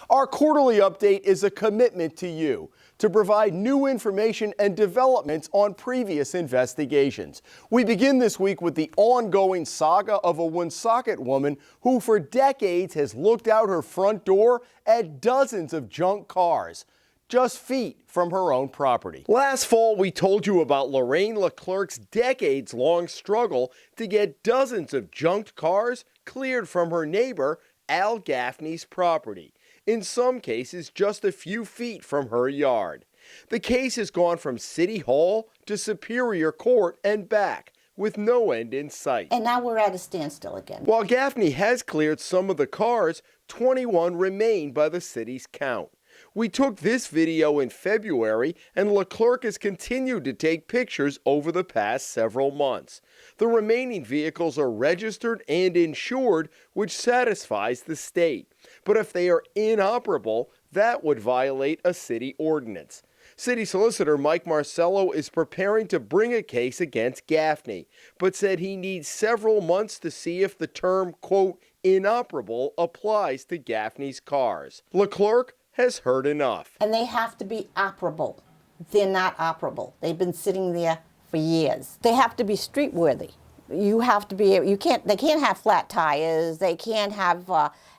Our quarterly update is a commitment to you to provide new information and developments on previous investigations. We begin this week with the ongoing saga of a Woonsocket woman who for decades has looked out her front door at dozens of junk cars, just feet from her own property. Last fall, we told you about Lorraine Leclerc's decades-long struggle to get dozens of junked cars cleared from her neighbor, Al Gaffney's property. In some cases, just a few feet from her yard. The case has gone from City Hall to Superior Court and back, with no end in sight. And now we're at a standstill again. While Gaffney has cleared some of the cars, 21 remain by the city's count. We took this video in February, and Leclerc has continued to take pictures over the past several months. The remaining vehicles are registered and insured, which satisfies the state. But if they are inoperable, that would violate a city ordinance. City Solicitor Mike Marcello is preparing to bring a case against Gaffney, but said he needs several months to see if the term, quote, inoperable applies to Gaffney's cars. Leclerc has heard enough. And they have to be operable. They're not operable. They've been sitting there for years. They have to be street worthy. You have to be, they can't have flat tires, they can't have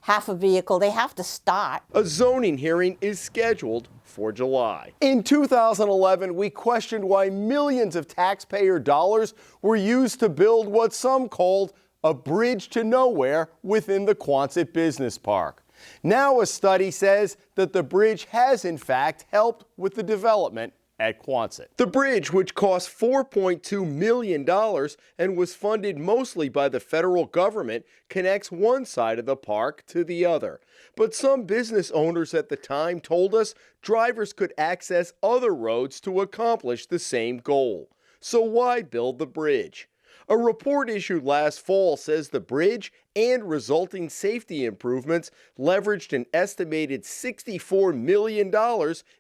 half a vehicle, they have to start. A zoning hearing is scheduled for July. In 2011, we questioned why millions of taxpayer dollars were used to build what some called a bridge to nowhere within the Quonset Business Park. Now a study says that the bridge has in fact helped with the development at Quonset. The bridge, which cost $4.2 million and was funded mostly by the federal government, connects one side of the park to the other. But some business owners at the time told us drivers could access other roads to accomplish the same goal. So why build the bridge? A report issued last fall says the bridge and resulting safety improvements leveraged an estimated $64 million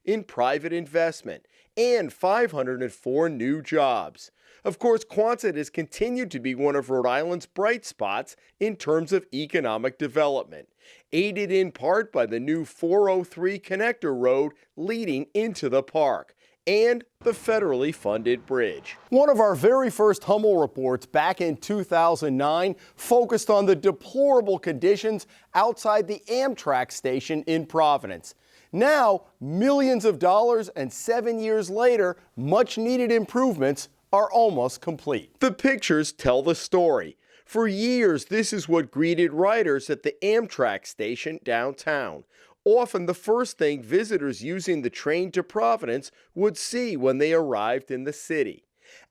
in private investment and 504 new jobs. Of course, Quonset has continued to be one of Rhode Island's bright spots in terms of economic development, aided in part by the new 403 connector road leading into the park and the federally funded bridge. One of our very first Hummel reports back in 2009 focused on the deplorable conditions outside the Amtrak station in Providence. Now, millions of dollars and 7 years later, much-needed improvements are almost complete. The pictures tell the story. For years, this is what greeted riders at the Amtrak station downtown. Often the first thing visitors using the train to Providence would see when they arrived in the city.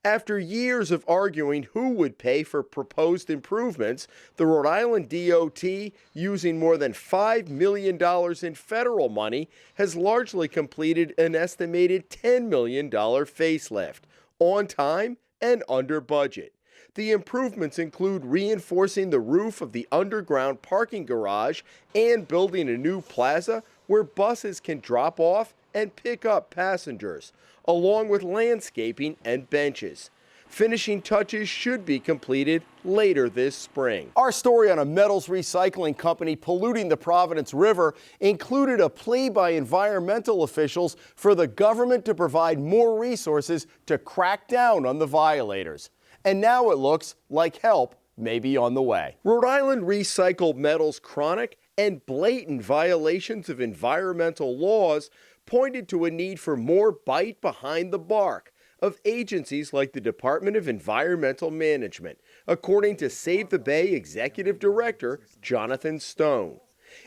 After years of arguing who would pay for proposed improvements, the Rhode Island DOT, using more than $5 million in federal money, has largely completed an estimated $10 million facelift, on time and under budget. The improvements include reinforcing the roof of the underground parking garage and building a new plaza where buses can drop off and pick up passengers, along with landscaping and benches. Finishing touches should be completed later this spring. Our story on a metals recycling company polluting the Providence River included a plea by environmental officials for the government to provide more resources to crack down on the violators. And now it looks like help may be on the way. Rhode Island recycled metals' chronic and blatant violations of environmental laws pointed to a need for more bite behind the bark of agencies like the Department of Environmental Management, according to Save the Bay Executive Director Jonathan Stone.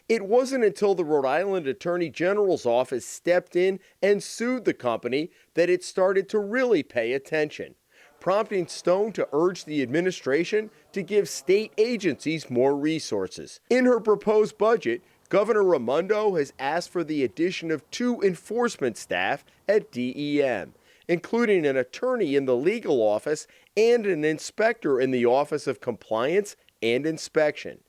It wasn't until the Rhode Island Attorney General's office stepped in and sued the company that it started to really pay attention, prompting Stone to urge the administration to give state agencies more resources. In her proposed budget, Governor Raimondo has asked for the addition of 2 enforcement staff at DEM, including an attorney in the legal office and an inspector in the Office of Compliance and Inspection.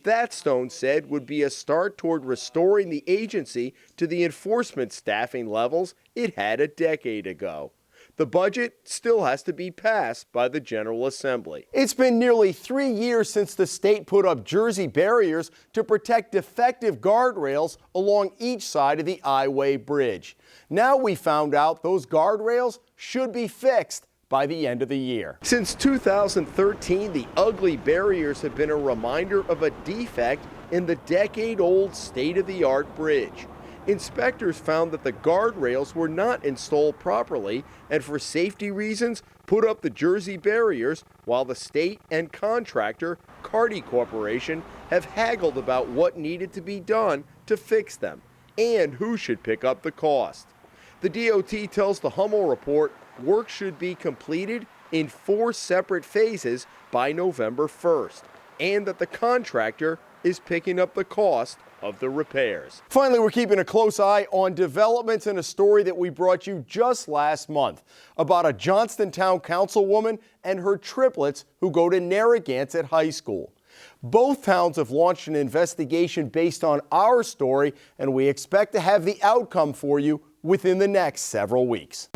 That, Stone said, would be a start toward restoring the agency to the enforcement staffing levels it had a decade ago. The budget still has to be passed by the General Assembly. It's been nearly 3 years since the state put up Jersey barriers to protect defective guardrails along each side of the IWay bridge. Now we found out those guardrails should be fixed by the end of the year. Since 2013, the ugly barriers have been a reminder of a defect in the decade-old state-of-the-art bridge. Inspectors found that the guardrails were not installed properly and for safety reasons put up the Jersey barriers while the state and contractor, Carty Corporation, have haggled about what needed to be done to fix them and who should pick up the cost. The DOT tells the Hummel Report work should be completed in 4 separate phases by November 1st and that the contractor is picking up the cost of the repairs. Finally, we're keeping a close eye on developments in a story that we brought you just last month about a Johnston Town councilwoman and her triplets who go to Narragansett High School. Both towns have launched an investigation based on our story, and we expect to have the outcome for you within the next several weeks.